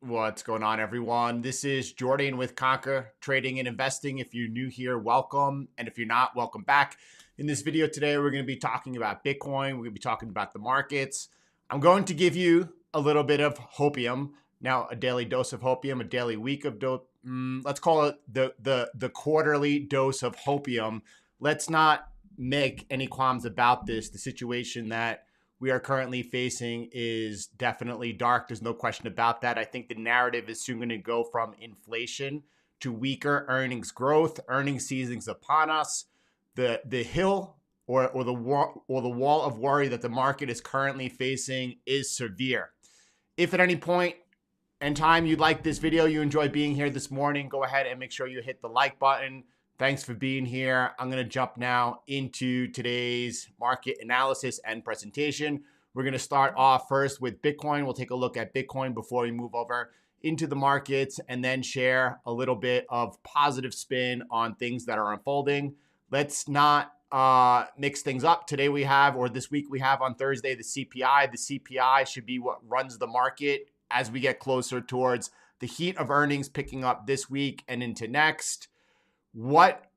What's going on, everyone? This is Jordan with Conquer Trading and Investing. If you're new here, welcome. And if you're not, welcome back. In this video today, we're going to be talking about Bitcoin. We're going to be talking about the markets. I'm going to give you a little bit of Hopium. Now, a daily dose of Hopium, a daily week of let's call it the quarterly dose of Hopium. Let's not make any qualms about this. The situation that we are currently facing is definitely dark. There's no question about that. I think the narrative is soon going to go from inflation to weaker earnings growth. Earnings season's upon us. The hill or the wall of worry that the market is currently facing is severe. If at any point in time you'd like this video, you enjoy being here this morning, go ahead and make sure you hit the like button. Thanks for being here. I'm going to jump now into today's market analysis and presentation. We're going to start off first with Bitcoin. We'll take a look at Bitcoin before we move over into the markets and then share a little bit of positive spin on things that are unfolding. Let's not mix things up. Today we have, or this week we have on Thursday, the CPI. The CPI should be what runs the market as we get closer towards the heat of earnings picking up this week and into next. What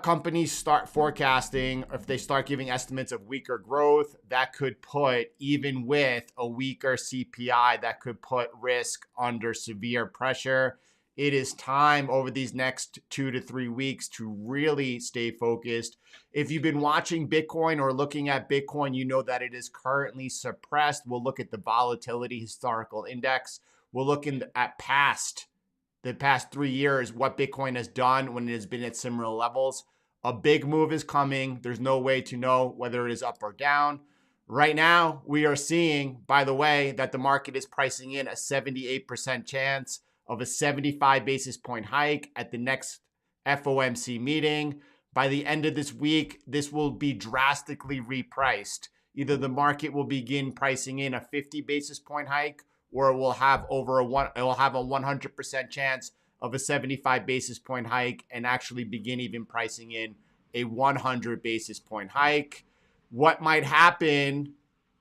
companies start forecasting, if they start giving estimates of weaker growth, that could put, even with a weaker CPI, that could put risk under severe pressure. It is time over these next 2 to 3 weeks to really stay focused. If you've been watching Bitcoin or looking at Bitcoin, you know that it is currently suppressed. We'll look at the Volatility Historical Index. We'll look at the past 3 years, what Bitcoin has done when it has been at similar levels. A big move is coming. There's no way to know whether it is up or down. Right now, we are seeing, by the way, that the market is pricing in a 78% chance of a 75 basis point hike at the next FOMC meeting. By the end of this week, this will be drastically repriced. Either the market will begin pricing in a 50 basis point hike, or it will have a 100% chance of a 75 basis point hike and actually begin even pricing in a 100 basis point hike. What might happen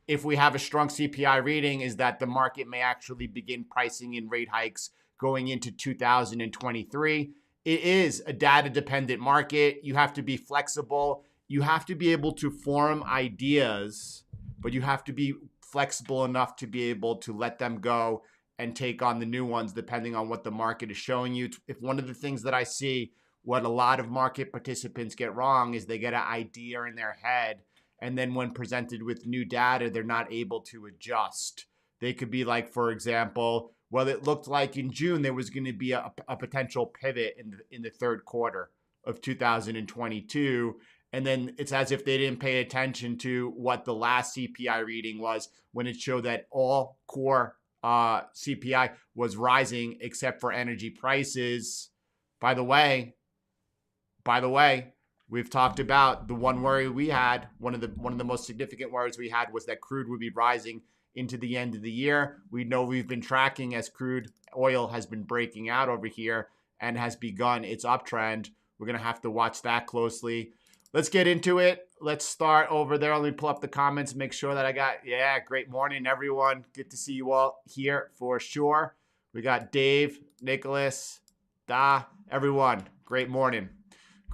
if we have a strong CPI reading is that the market may actually begin pricing in rate hikes going into 2023. It is a data-dependent market. You have to be flexible. You have to be able to form ideas, but you have to be flexible enough to be able to let them go and take on the new ones depending on what the market is showing you. If one of the things that I see, what a lot of market participants get wrong is they get an idea in their head, and then when presented with new data, they're not able to adjust. They could be like, for example, well, it looked like in June there was going to be a potential pivot in the third quarter of 2022. And then it's as if they didn't pay attention to what the last CPI reading was when it showed that all core CPI was rising except for energy prices. By the way, we've talked about the one worry we had. One of the most significant worries we had was that crude would be rising into the end of the year. We know we've been tracking as crude oil has been breaking out over here and has begun its uptrend. We're going to have to watch that closely. Let's get into it. Let's start over there. Let me pull up the comments, make sure that I got, great morning, everyone. Good to see you all here for sure. We got Dave, Nicholas, everyone. Great morning.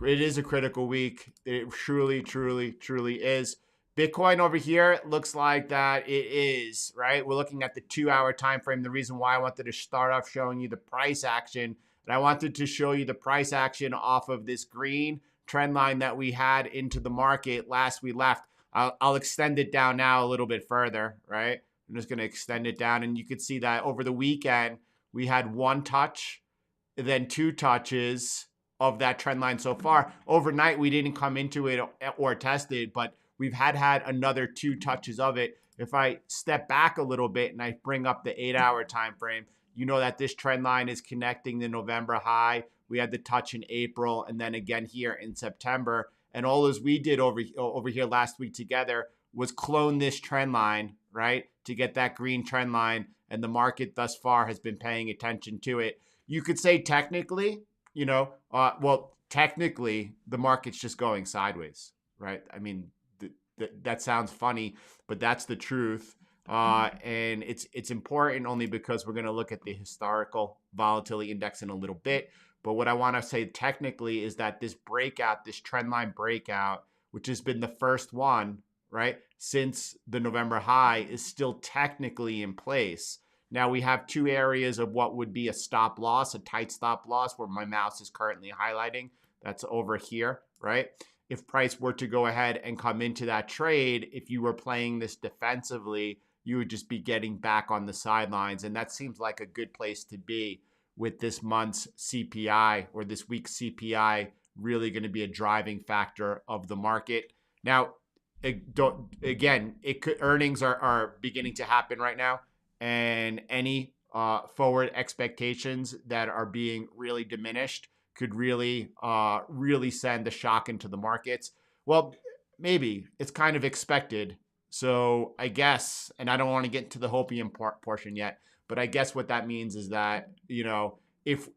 It is a critical week. It truly, truly, truly is. Bitcoin over here looks like that it is, right? We're looking at the 2-hour time frame. The reason why I wanted to start off showing you the price action, and I wanted to show you the price action off of this green trend line that we had into the market last we left. I'll extend it down now a little bit further, right? I'm just going to extend it down, and you can see that over the weekend we had one touch, then two touches of that trend line so far. Overnight we didn't come into it or test it, but we've had another 2 touches of it. If I step back a little bit and I bring up the 8-hour time frame, you know that this trend line is connecting the November high. We had the touch in April and then again here in September. And all as we did over here last week together was clone this trend line, right? To get that green trend line. And the market thus far has been paying attention to it. You could say technically, technically the market's just going sideways, right? I mean, that sounds funny, but that's the truth. And it's important only because we're going to look at the historical volatility index in a little bit. But what I want to say technically is that this breakout, this trend line breakout, which has been the first one, right, since the November high, is still technically in place. Now we have two areas of what would be a stop loss, a tight stop loss, where my mouse is currently highlighting. That's over here, right? If price were to go ahead and come into that trade, if you were playing this defensively, you would just be getting back on the sidelines. And that seems like a good place to be with this month's CPI, or this week's CPI, really going to be a driving factor of the market. Now, earnings are beginning to happen right now, and any forward expectations that are being really diminished could really send a shock into the markets. Well, maybe it's kind of expected. So I guess, and I don't want to get into the Hopium portion yet, but I guess what that means is that, if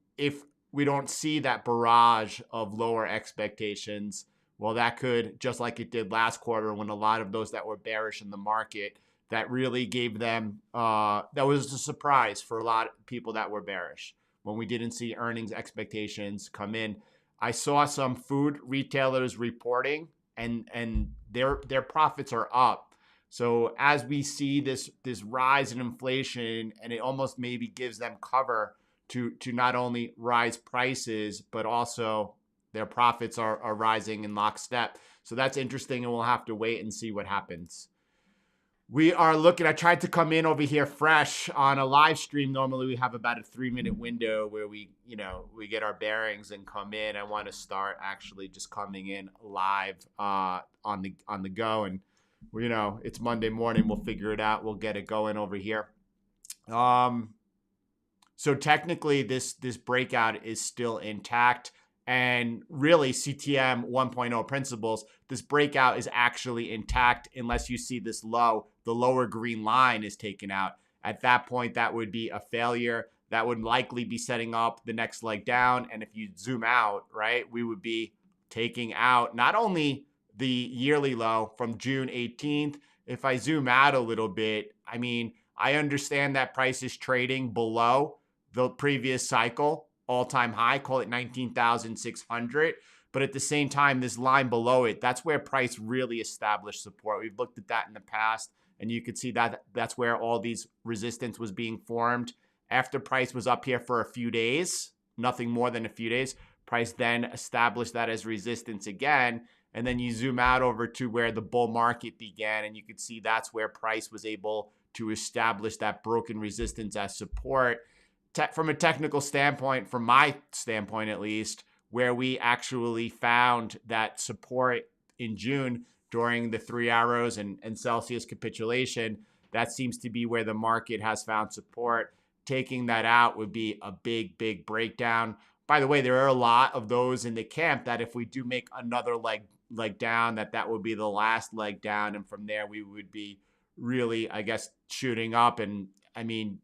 we don't see that barrage of lower expectations, well, that could, just like it did last quarter when a lot of those that were bearish in the market, that really gave them, that was a surprise for a lot of people that were bearish when we didn't see earnings expectations come in. I saw some food retailers reporting, and their profits are up. So as we see this rise in inflation, and it almost maybe gives them cover to not only rise prices, but also their profits are rising in lockstep. So that's interesting, and we'll have to wait and see what happens. We are looking, I tried to come in over here fresh on a live stream. Normally we have about a 3-minute window where we get our bearings and come in. I want to start actually just coming in live on the go. And it's Monday morning. We'll figure it out. We'll get it going over here. So technically this breakout is still intact. And really, CTM 1.0 principles, this breakout is actually intact unless you see this low. The lower green line is taken out. At that point, that would be a failure. That would likely be setting up the next leg down. And if you zoom out, right, we would be taking out not only the yearly low from June 18th. If I zoom out a little bit, I mean, I understand that price is trading below the previous cycle all-time high, call it 19,600. But at the same time, this line below it, that's where price really established support. We've looked at that in the past, and you could see that that's where all these resistance was being formed. After price was up here for a few days, nothing more than a few days, price then established that as resistance again. And then you zoom out over to where the bull market began, and you could see that's where price was able to establish that broken resistance as support. From a technical standpoint, from my standpoint at least, where we actually found that support in June during the 3 arrows and Celsius capitulation, that seems to be where the market has found support. Taking that out would be a big, big breakdown. By the way, there are a lot of those in the camp that if we do make another leg down, that would be the last leg down. And from there, we would be really, I guess, shooting up. And I mean,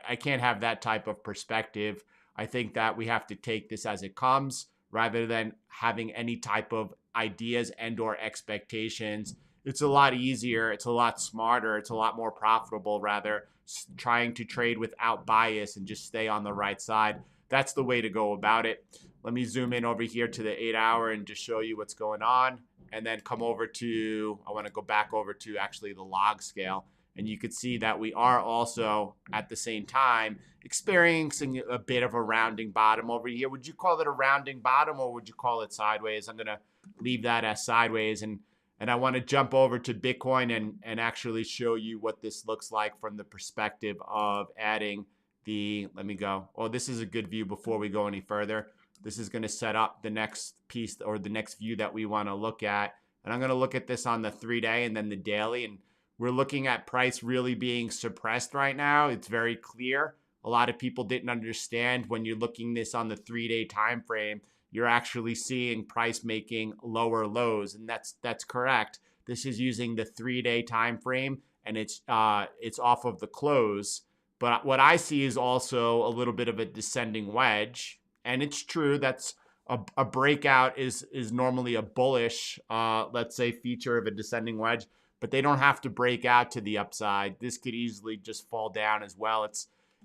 I can't have that type of perspective. I think that we have to take this as it comes rather than having any type of ideas and or expectations. It's a lot easier. It's a lot smarter. It's a lot more profitable, rather, trying to trade without bias and just stay on the right side. That's the way to go about it. Let me zoom in over here to the 8-hour and just show you what's going on. And then come over to, I want to go back over to actually the log scale. And you could see that we are also at the same time experiencing a bit of a rounding bottom over here. Would you call it a rounding bottom, or would you call it sideways? I'm going to leave that as sideways. And I want to jump over to Bitcoin and actually show you what this looks like from the perspective of adding the, let me go. Oh, this is a good view before we go any further. This is going to set up the next piece or the next view that we want to look at. And I'm going to look at this on the 3-day and then the daily. And we're looking at price really being suppressed right now. It's very clear. A lot of people didn't understand when you're looking this on the 3-day time frame, you're actually seeing price making lower lows, and that's correct. This is using the 3-day time frame, and it's off of the close. But what I see is also a little bit of a descending wedge, and it's true that's a breakout is normally a bullish, let's say, feature of a descending wedge. but they don't have to break out to the upside. This could easily just fall down as well.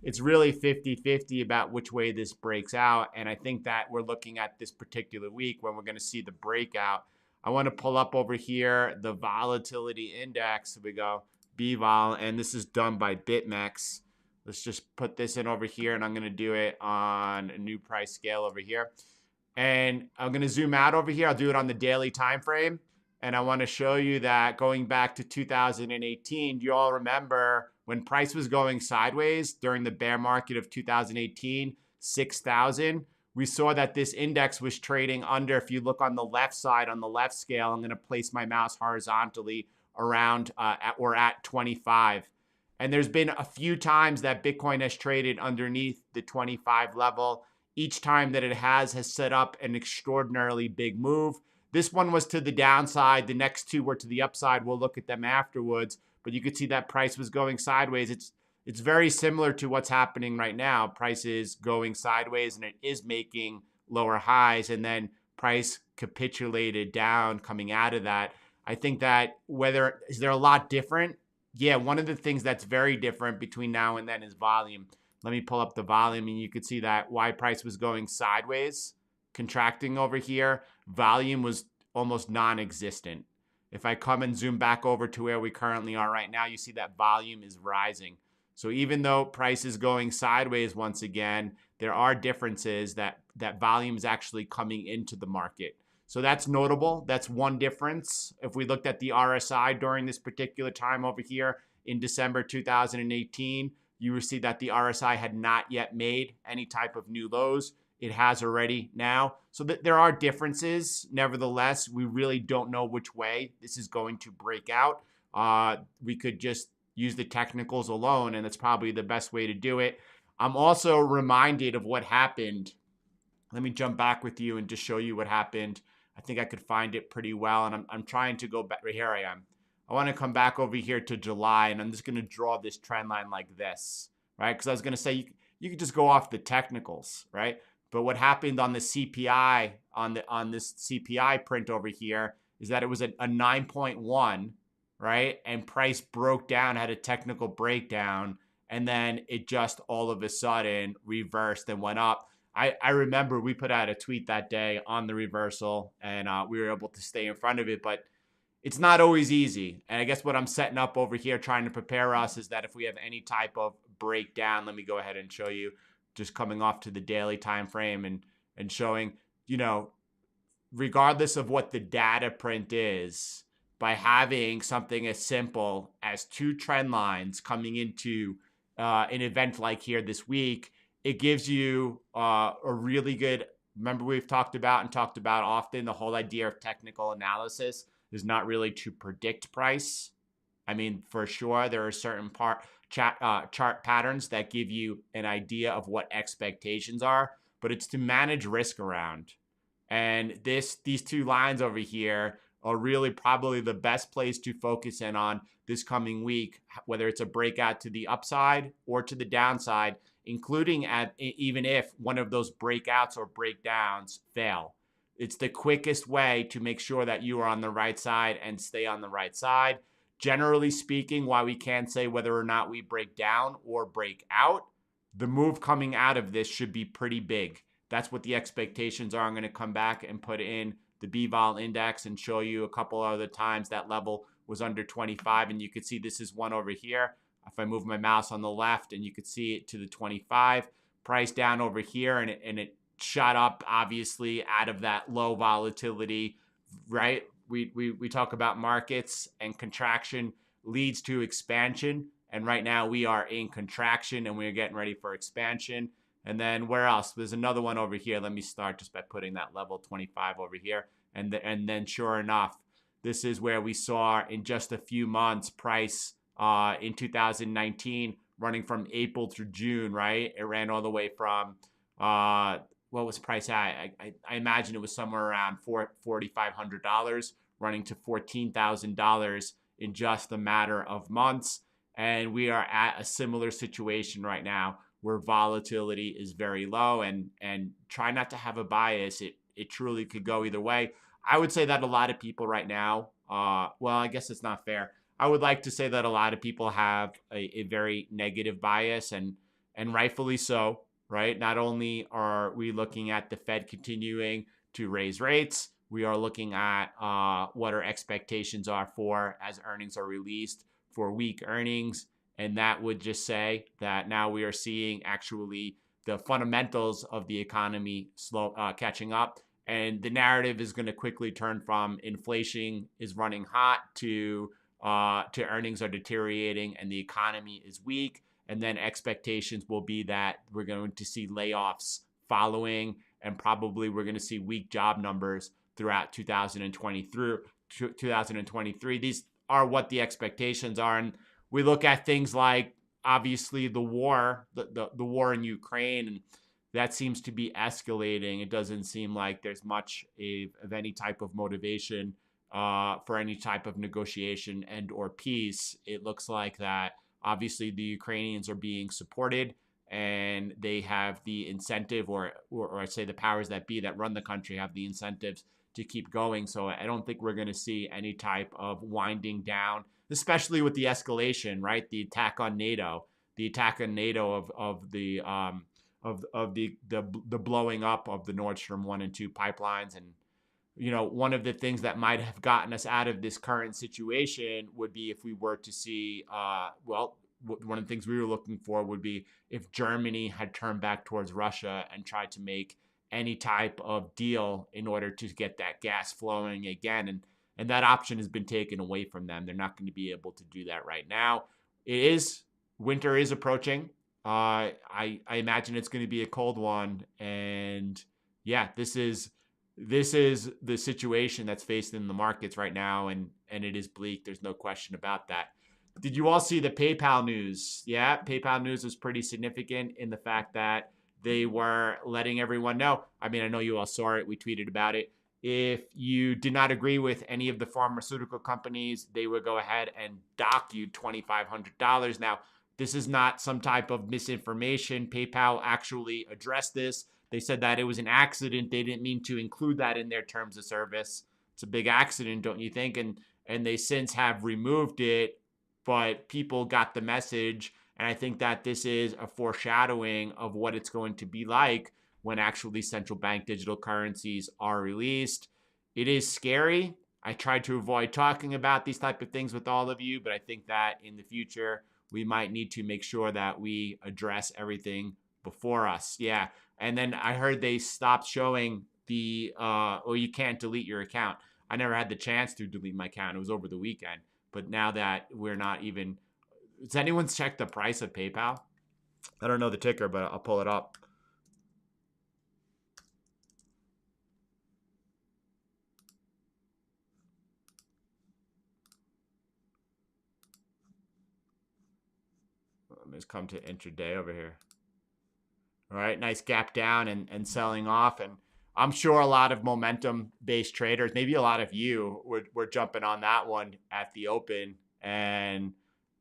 It's really 50-50 about which way this breaks out. And I think that we're looking at this particular week when we're going to see the breakout. I want to pull up over here the volatility index. So we go BVOL, and this is done by BitMEX. Let's just put this in over here, and I'm going to do it on a new price scale over here. And I'm going to zoom out over here. I'll do it on the daily time frame. And I want to show you that going back to 2018, you all remember when price was going sideways during the bear market of 2018, 6,000, we saw that this index was trading under, if you look on the left side, on the left scale, I'm going to place my mouse horizontally around at 25. And there's been a few times that Bitcoin has traded underneath the 25 level. Each time that it has set up an extraordinarily big move. This one was to the downside. The next two were to the upside. We'll look at them afterwards. But you could see that price was going sideways. It's very similar to what's happening right now. Price is going sideways and it is making lower highs. And then price capitulated down coming out of that. I think that is there a lot different? Yeah, one of the things that's very different between now and then is volume. Let me pull up the volume and you could see that why price was going sideways, contracting over here. Volume was almost non-existent. If I come and zoom back over to where we currently are right now, you see that volume is rising. So even though price is going sideways once again, there are differences that volume is actually coming into the market. So that's notable. That's one difference. If we looked at the RSI during this particular time over here in December 2018, you will see that the RSI had not yet made any type of new lows. It has already now. So there are differences. Nevertheless, we really don't know which way this is going to break out. We could just use the technicals alone, and that's probably the best way to do it. I'm also reminded of what happened. Let me jump back with you and just show you what happened. I think I could find it pretty well, and I'm trying to go back. Right here I am. I want to come back over here to July, and I'm just going to draw this trend line like this, right? Because I was going to say you could just go off the technicals, right? But what happened on the CPI, on this CPI print over here, is that it was a 9.1, right? And price broke down, had a technical breakdown, and then it just all of a sudden reversed and went up. I remember we put out a tweet that day on the reversal, and we were able to stay in front of it, but it's not always easy. And I guess what I'm setting up over here trying to prepare us is that if we have any type of breakdown, let me go ahead and show you just coming off to the daily time frame and showing, regardless of what the data print is, by having something as simple as two trend lines coming into an event like here this week, it gives you a really good, remember we've talked about often, the whole idea of technical analysis is not really to predict price. I mean, for sure, there are certain chart patterns that give you an idea of what expectations are, but it's to manage risk around. And these two lines over here are really probably the best place to focus in on this coming week, whether it's a breakout to the upside or to the downside, including even if one of those breakouts or breakdowns fail. It's the quickest way to make sure that you are on the right side and stay on the right side. Generally speaking, while we can't say whether or not we break down or break out, the move coming out of this should be pretty big. That's what the expectations are. I'm going to come back and put in the BVOL index and show you a couple other times that level was under 25. And you can see this is one over here. If I move my mouse on the left, and you could see it to the 25, price down over here, and it shot up obviously out of that low volatility, right? We talk about markets, and contraction leads to expansion. And right now we are in contraction and we're getting ready for expansion. And then where else? There's another one over here. Let me start just by putting that level 25 over here. And then sure enough, this is where we saw in just a few months price in 2019 running from April through June, right? It ran all the way from, what was price at? I imagine it was somewhere around $4,500 running to $14,000 in just a matter of months. And we are at a similar situation right now where volatility is very low, and try not to have a bias. It truly could go either way. I would say that a lot of people right now, well, I guess it's not fair. I would like to say that a lot of people have a very negative bias, and rightfully so, right? Not only are we looking at the Fed continuing to raise rates, we are looking at what our expectations are for as earnings are released for weak earnings. And that would just say that now we are seeing actually the fundamentals of the economy catching up. And the narrative is going to quickly turn from inflation is running hot to earnings are deteriorating and the economy is weak. And then expectations will be that we're going to see layoffs following, and probably we're going to see weak job numbers throughout 2023. These are what the expectations are. And we look at things like, obviously, the war in Ukraine, and that seems to be escalating. It doesn't seem like there's much of any type of motivation for any type of negotiation and or peace. It looks like that obviously the Ukrainians are being supported, and they have the incentive, or I'd say the powers that be that run the country have the incentives to keep going. So I don't think we're going to see any type of winding down, especially with the escalation, right? The attack on NATO of the blowing up of the Nord Stream 1 and 2 pipelines. And one of the things that might have gotten us out of this current situation would be if we were to see, one of the things we were looking for would be if Germany had turned back towards Russia and tried to make any type of deal in order to get that gas flowing again. And that option has been taken away from them. They're not going to be able to do that right now. Winter is approaching. I imagine it's going to be a cold one. And yeah, this is the situation that's faced in the markets right now, and it is bleak. There's no question about that. Did you all see the PayPal news? Yeah, PayPal news was pretty significant in the fact that they were letting everyone know. I mean, I know you all saw it. We tweeted about it. If you did not agree with any of the pharmaceutical companies, they would go ahead and dock you $2,500. Now, this is not some type of misinformation. PayPal actually addressed this. They said that it was an accident. They didn't mean to include that in their terms of service. It's a big accident, don't you think? And they since have removed it, but people got the message. And I think that this is a foreshadowing of what it's going to be like when actually central bank digital currencies are released. It is scary. I tried to avoid talking about these type of things with all of you, but I think that in the future, we might need to make sure that we address everything before us. Yeah. And then I heard they stopped showing you can't delete your account. I never had the chance to delete my account. It was over the weekend. But now that we're not even, has anyone checked the price of PayPal? I don't know the ticker, but I'll pull it up. Let me just come to intraday over here. All right, nice gap down and selling off. And I'm sure a lot of momentum-based traders, maybe a lot of you, were jumping on that one at the open, and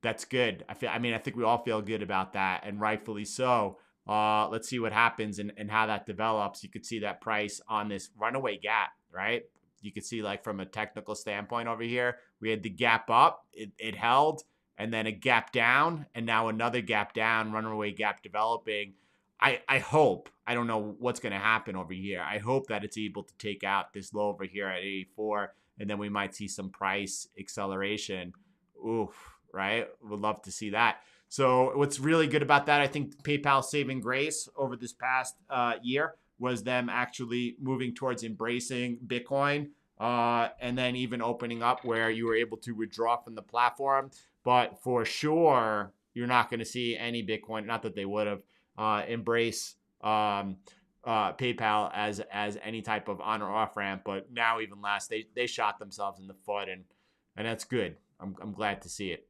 that's good. I think we all feel good about that, and rightfully so. Let's see what happens and how that develops. You could see that price on this runaway gap, right? You could see, like, from a technical standpoint over here, we had the gap up, it held, and then a gap down, and now another gap down, runaway gap developing. I hope, I don't know what's going to happen over here. I hope that it's able to take out this low over here at 84, and then we might see some price acceleration. Oof, right? Would love to see that. So what's really good about that, I think PayPal's saving grace over this past year was them actually moving towards embracing Bitcoin, and then even opening up where you were able to withdraw from the platform. But for sure, you're not going to see any Bitcoin, not that they would have, embrace PayPal as any type of on or off ramp, but now even less, they shot themselves in the foot, and that's good. I'm glad to see it.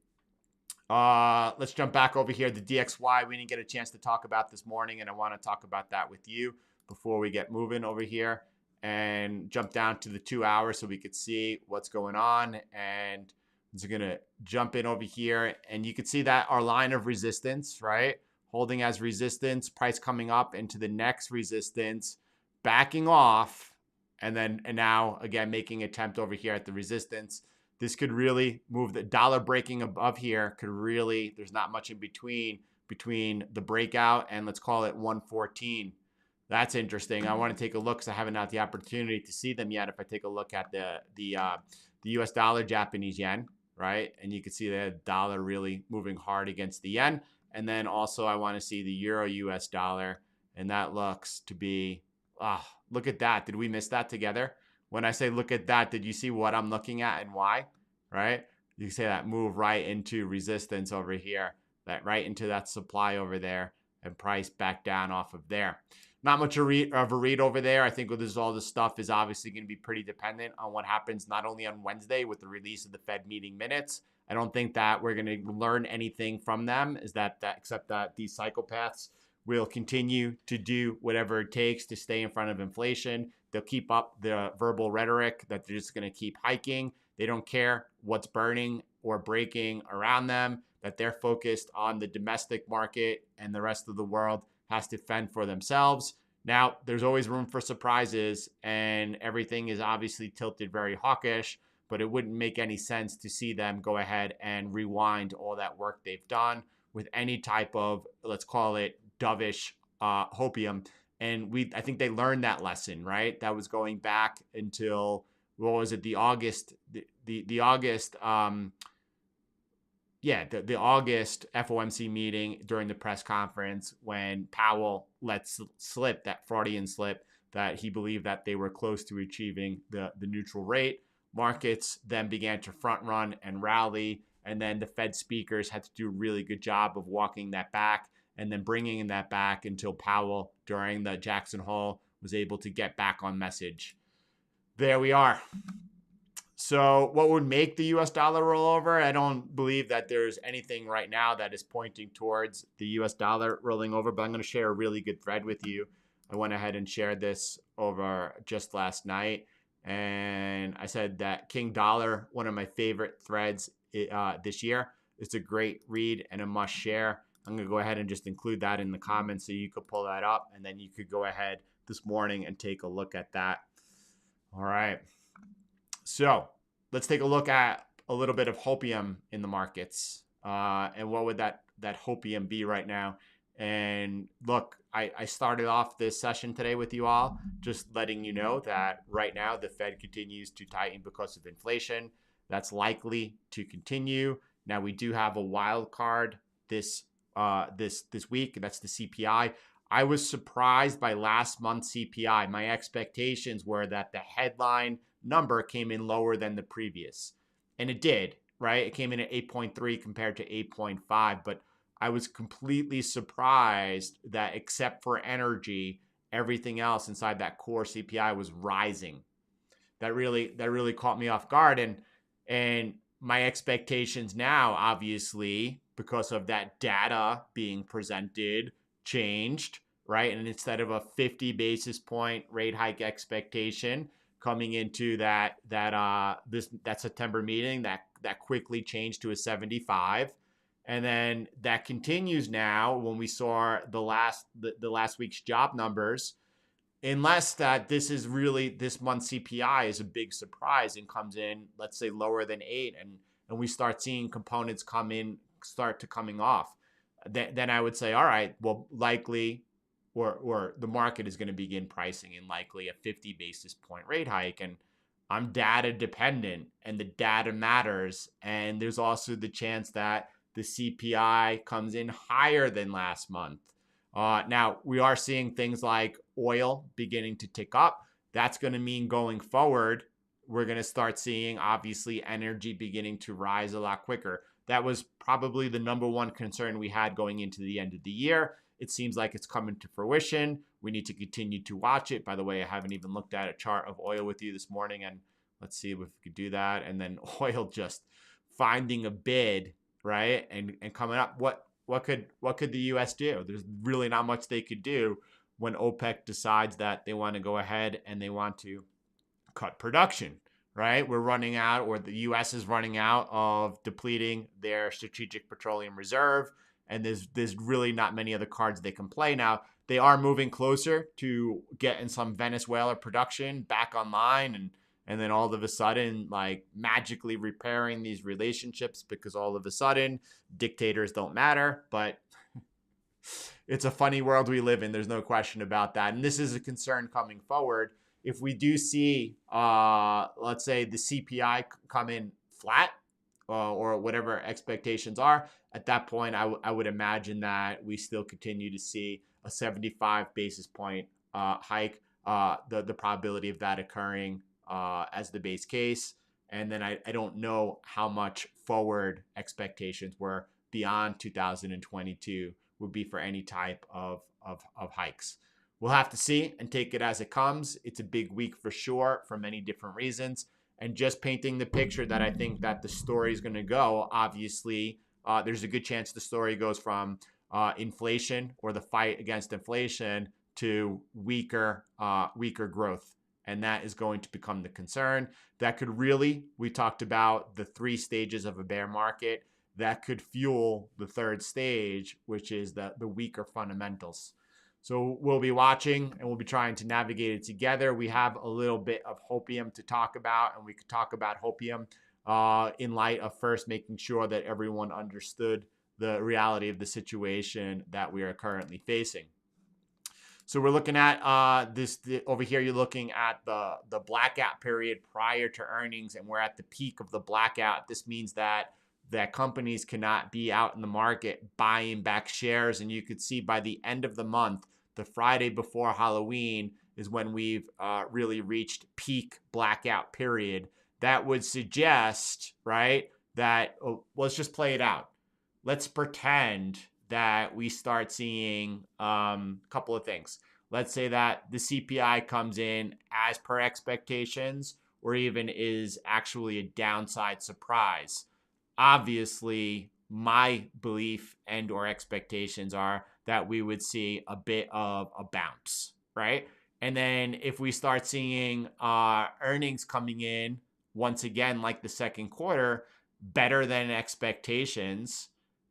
Let's jump back over here. The DXY, we didn't get a chance to talk about this morning, and I want to talk about that with you before we get moving over here and jump down to the 2 hours so we could see what's going on. And it's going to jump in over here, and you can see that our line of resistance, right? Holding as resistance, price coming up into the next resistance, backing off, and now again making an attempt over here at the resistance. This could really move the dollar breaking above here. Could really, there's not much in between the breakout and let's call it 114. That's interesting. I want to take a look because I haven't had the opportunity to see them yet. If I take a look at the U.S. dollar, Japanese yen, right, and you can see the dollar really moving hard against the yen, and then also I want to see the euro U.S. dollar, and that looks to be look at that. Did we miss that together? When I say look at that, did you see what I'm looking at and why? Right? You say that move right into resistance over here, that right into that supply over there, and price back down off of there. Not much of a read over there. I think all this stuff is obviously going to be pretty dependent on what happens not only on Wednesday with the release of the Fed meeting minutes. I don't think that we're going to learn anything from them, except that these psychopaths will continue to do whatever it takes to stay in front of inflation. They'll keep up the verbal rhetoric that they're just going to keep hiking. They don't care what's burning or breaking around them, that they're focused on the domestic market and the rest of the world has to fend for themselves. Now, there's always room for surprises, and everything is obviously tilted very hawkish, but it wouldn't make any sense to see them go ahead and rewind all that work they've done with any type of, let's call it, dovish hopium. And I think they learned that lesson, right? That was going back until, what was it, the August FOMC meeting during the press conference when Powell let slip that Freudian slip that he believed that they were close to achieving the neutral rate. Markets then began to front run and rally, and then the Fed speakers had to do a really good job of walking that back and then bringing that back until Powell during the Jackson Hole was able to get back on message. There we are. So what would make the U.S. dollar roll over? I don't believe that there's anything right now that is pointing towards the U.S. dollar rolling over, but I'm going to share a really good thread with you. I went ahead and shared this over just last night, and I said that King Dollar, one of my favorite threads this year. It's a great read and a must share. I'm going to go ahead and just include that in the comments so you could pull that up, and then you could go ahead this morning and take a look at that. All right. So let's take a look at a little bit of hopium in the markets. And what would that hopium be right now? And look, I started off this session today with you all, just letting you know that right now the Fed continues to tighten because of inflation. That's likely to continue. Now we do have a wild card this week, and that's the CPI. I was surprised by last month's CPI. My expectations were that the headline number came in lower than the previous, and it did, right? It came in at 8.3 compared to 8.5, but I was completely surprised that except for energy, everything else inside that core CPI was rising. That really caught me off guard, and my expectations now, obviously, because of that data being presented, changed, right? And instead of a 50 basis point rate hike expectation coming into that September meeting, that quickly changed to a 75. And then that continues now when we saw the last week's job numbers, unless that this month's CPI is a big surprise and comes in, let's say, lower than 8, and we start seeing components coming off. Then I would say, all right, well, likely, or the market is going to begin pricing in likely a 50 basis point rate hike. And I'm data dependent, and the data matters. And there's also the chance that the CPI comes in higher than last month. Now, we are seeing things like oil beginning to tick up. That's going to mean going forward, we're going to start seeing, obviously, energy beginning to rise a lot quicker. That was probably the number one concern we had going into the end of the year. It seems like it's coming to fruition. We need to continue to watch it. By the way, I haven't even looked at a chart of oil with you this morning, and let's see if we could do that. And then oil just finding a bid, right? And coming up. What could the US do? There's really not much they could do when OPEC decides that they want to go ahead and they want to cut production, right? We're running out, or the US is running out of depleting their strategic petroleum reserve, and there's really not many other cards they can play. Now, they are moving closer to getting some Venezuela production back online, and then all of a sudden like magically repairing these relationships because all of a sudden dictators don't matter. But it's a funny world we live in. There's no question about that. And this is a concern coming forward. If we do see, let's say the CPI come in flat or whatever expectations are, at that point, I would imagine that we still continue to see a 75 basis point hike, the probability of that occurring as the base case. And then I don't know how much forward expectations were beyond 2022 would be for any type of hikes. We'll have to see and take it as it comes. It's a big week for sure for many different reasons. And just painting the picture that I think that the story is going to go, obviously, there's a good chance the story goes from inflation or the fight against inflation to weaker growth. And that is going to become the concern. That could really, we talked about the 3 stages of a bear market, that could fuel the 3rd stage, which is the weaker fundamentals. So we'll be watching and we'll be trying to navigate it together. We have a little bit of Hopium to talk about, and we could talk about Hopium in light of first making sure that everyone understood the reality of the situation that we are currently facing. So we're looking at over here. You're looking at the blackout period prior to earnings, and we're at the peak of the blackout. This means that companies cannot be out in the market buying back shares. And you could see by the end of the month, the Friday before Halloween is when we've really reached peak blackout period. That would suggest, right, that let's just play it out. Let's pretend that we start seeing a couple of things. Let's say that the CPI comes in as per expectations, or even is actually a downside surprise. Obviously, my belief and or expectations are that we would see a bit of a bounce, right? And then if we start seeing earnings coming in once again, like the second quarter, better than expectations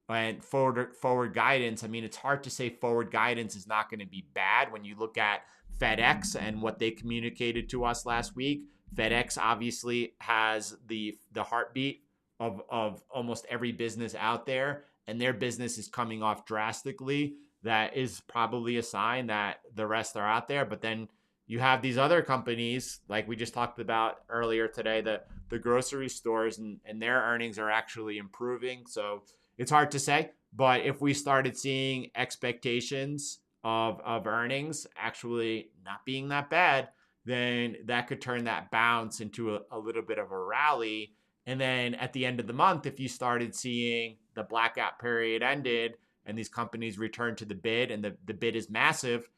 and forward guidance. I mean, it's hard to say forward guidance is not going to be bad when you look at FedEx and what they communicated to us last week. FedEx obviously has the heartbeat of almost every business out there, and their business is coming off drastically. That is probably a sign that the rest are out there. But then you have these other companies, like we just talked about earlier today, the grocery stores, and their earnings are actually improving. So it's hard to say. But if we started seeing expectations of earnings actually not being that bad, then that could turn that bounce into a little bit of a rally. And then at the end of the month, if you started seeing the blackout period ended and these companies return to the bid and the bid is massive,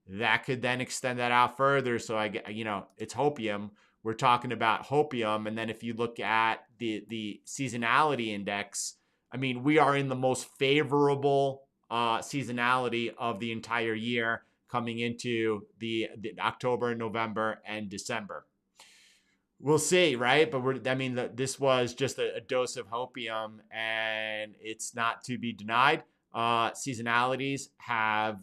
that could then extend that out further. So it's Hopium. We're talking about Hopium. And then if you look at the seasonality index, I mean, we are in the most favorable seasonality of the entire year coming into the October, November, and December. We'll see, right? But this was just a dose of Hopium, and it's not to be denied. Seasonalities have,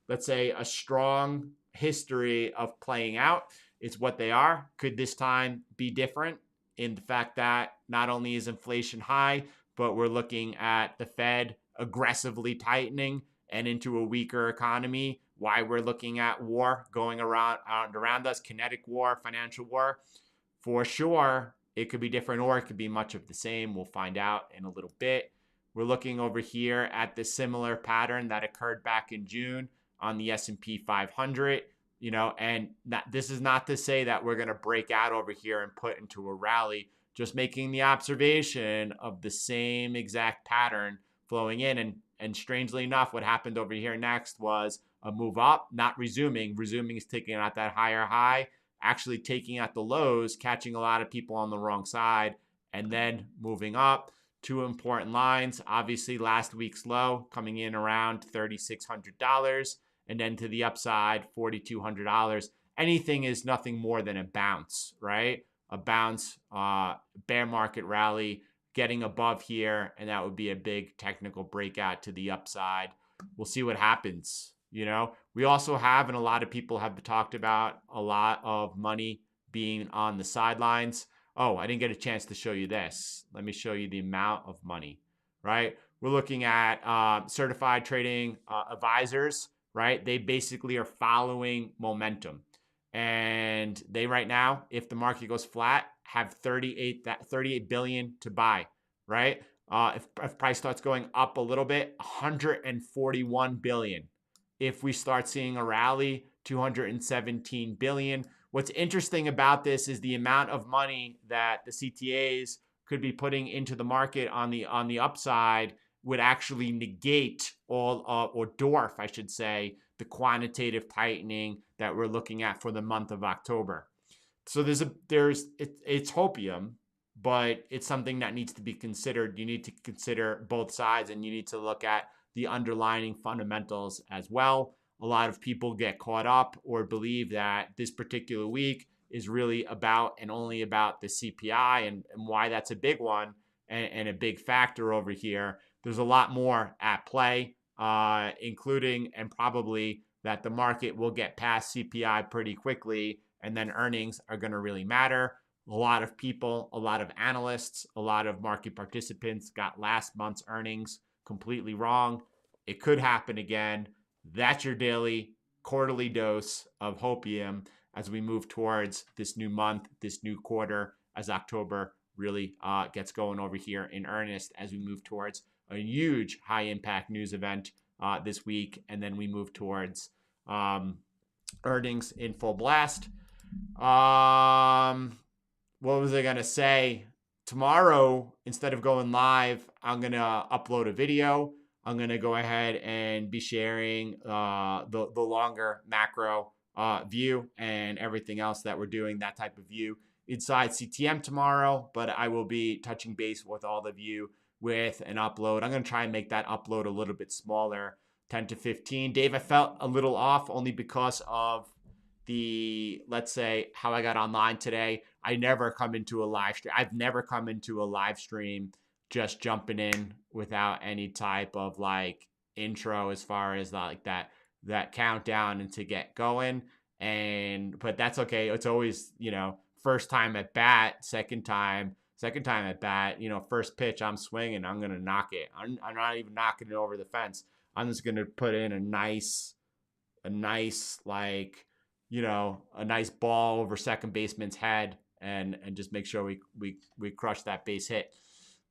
let's say a strong history of playing out. It's what they are. Could this time be different in the fact that not only is inflation high, but we're looking at the Fed aggressively tightening and into a weaker economy? Why we're looking at war going around us, kinetic war, financial war. For sure, it could be different or it could be much of the same. We'll find out in a little bit. We're looking over here at the similar pattern that occurred back in June on the S&P 500, and this is not to say that we're going to break out over here and put into a rally, just making the observation of the same exact pattern flowing in. And strangely enough, what happened over here next was a move up, not resuming. Resuming is taking out that higher high, actually taking out the lows, catching a lot of people on the wrong side, and then moving up. 2 important lines. Obviously, last week's low coming in around $3,600, and then to the upside, $4,200. Anything is nothing more than a bounce, right? A bounce, bear market rally, getting above here, and that would be a big technical breakout to the upside. We'll see what happens. We also have, and a lot of people have talked about, a lot of money being on the sidelines. Oh, I didn't get a chance to show you this. Let me show you the amount of money, right? We're looking at certified trading advisors, right? They basically are following momentum. And they right now, if the market goes flat, have 38 billion to buy, right? If price starts going up a little bit, 141 billion. If we start seeing a rally, 217 billion. What's interesting about this is the amount of money that the CTAs could be putting into the market on the upside would actually negate all or dwarf, I should say, the quantitative tightening that we're looking at for the month of October. So it's hopium, but it's something that needs to be considered. You need to consider both sides, and you need to look at the underlying fundamentals as well. A lot of people get caught up or believe that this particular week is really about and only about the CPI and why that's a big one and a big factor over here. There's a lot more at play, including and probably that the market will get past CPI pretty quickly, and then earnings are going to really matter. A lot of people, a lot of analysts, a lot of market participants got last month's earnings completely wrong. It could happen again. That's your daily, quarterly dose of hopium as we move towards this new month, this new quarter, as October really gets going over here in earnest, as we move towards a huge high impact news event this week. And then we move towards earnings in full blast. What was I going to say? Tomorrow, instead of going live, I'm going to upload a video. I'm going to go ahead and be sharing the longer macro view and everything else that we're doing, that type of view inside CTM tomorrow. But I will be touching base with all of you with an upload. I'm going to try and make that upload a little bit smaller, 10 to 15. Dave, I felt a little off only because of the, let's say, how I got online today. I never come into a live stream. I've never come into a live stream just jumping in without any type of like intro as far as like that countdown and to get going. But that's okay. It's always, first time at bat, second time at bat, first pitch, I'm swinging, I'm going to knock it. I'm not even knocking it over the fence. I'm just going to put in a nice like, a nice ball over second baseman's head and just make sure we crush that base hit.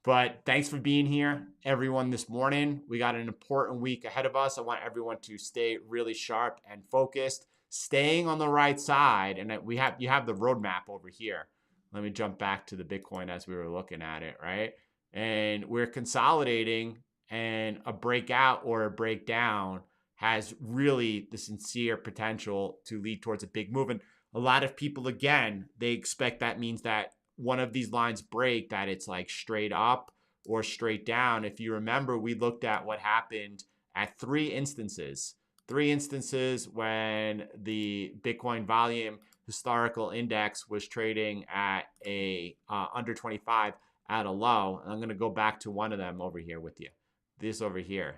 But thanks for being here, everyone, this morning. We got an important week ahead of us. I want everyone to stay really sharp and focused, staying on the right side. And you have the roadmap over here. Let me jump back to the Bitcoin as we were looking at it, right? And we're consolidating, and a breakout or a breakdown has really the sincere potential to lead towards a big move. And a lot of people, again, they expect that means that one of these lines break, that it's like straight up or straight down. If you remember, we looked at what happened at three instances when the Bitcoin volume historical index was trading at a under 25 at a low. And I'm going to go back to one of them over here with you. This over here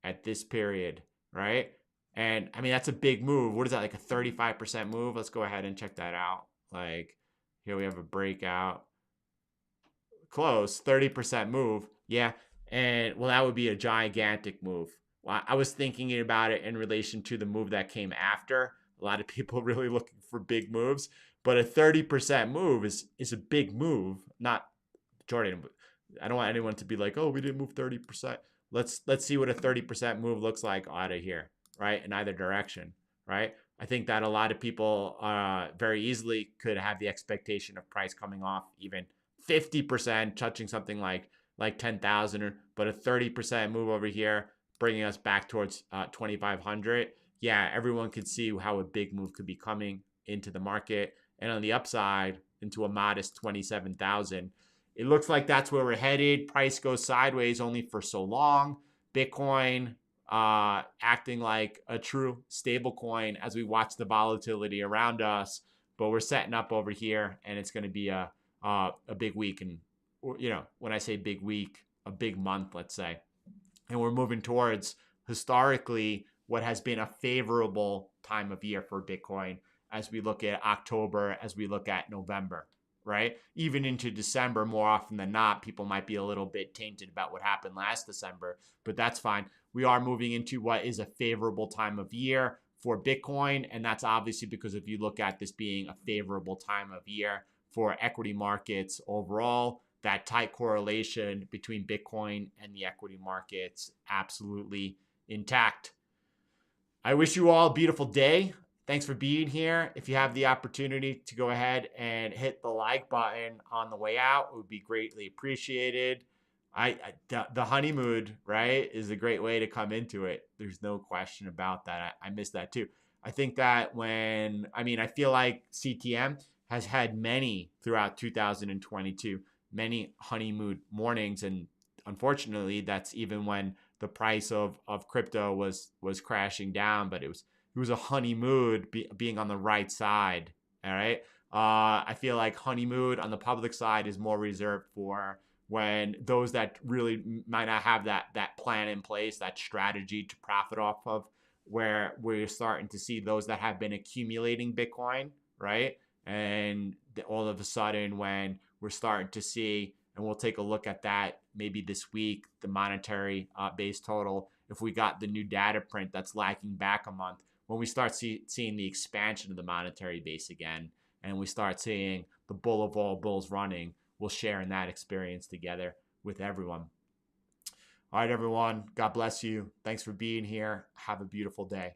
at this period, right? And I mean, that's a big move. What is that, like a 35% move? Let's go ahead and check that out. Like, here we have a breakout. Close, 30% move. Yeah. And well, that would be a gigantic move. Well, I was thinking about it in relation to the move that came after. A lot of people really looking for big moves, but a 30% move is a big move. Not Jordan. I don't want anyone to be like, oh, we didn't move 30%. Let's see what a 30% move looks like out of here, right? In either direction, right? I think that a lot of people very easily could have the expectation of price coming off even 50%, touching something like 10,000, but a 30% move over here, bringing us back towards 2,500. Yeah, everyone could see how a big move could be coming into the market, and on the upside into a modest 27,000. It looks like that's where we're headed. Price goes sideways only for so long. Bitcoin acting like a true stable coin as we watch the volatility around us, but we're setting up over here, and it's going to be a big week. And when I say big week, a big month, let's say, and we're moving towards historically what has been a favorable time of year for Bitcoin as we look at October, as we look at November, right? Even into December, more often than not, people might be a little bit tainted about what happened last December, but that's fine. We are moving into what is a favorable time of year for Bitcoin, and that's obviously because if you look at this being a favorable time of year for equity markets overall, that tight correlation between Bitcoin and the equity markets absolutely intact. I wish you all a beautiful day. Thanks for being here. If you have the opportunity to go ahead and hit the like button on the way out, it would be greatly appreciated. The honeymoon, right, is a great way to come into it. There's no question about that. I miss that too. I think that I feel like CTM has had many throughout 2022, many honeymoon mornings. And unfortunately, that's even when the price of crypto was crashing down, but it was a honeymoon being on the right side. All right. I feel like honeymoon on the public side is more reserved for when those that really might not have that plan in place, that strategy to profit off of, where we're starting to see those that have been accumulating Bitcoin, right? And all of a sudden, when we're starting to see, and we'll take a look at that maybe this week, the monetary base total, if we got the new data print that's lagging back a month, when we start seeing the expansion of the monetary base again, and we start seeing the bull of all bulls running, we'll share in that experience together with everyone. All right, everyone. God bless you. Thanks for being here. Have a beautiful day.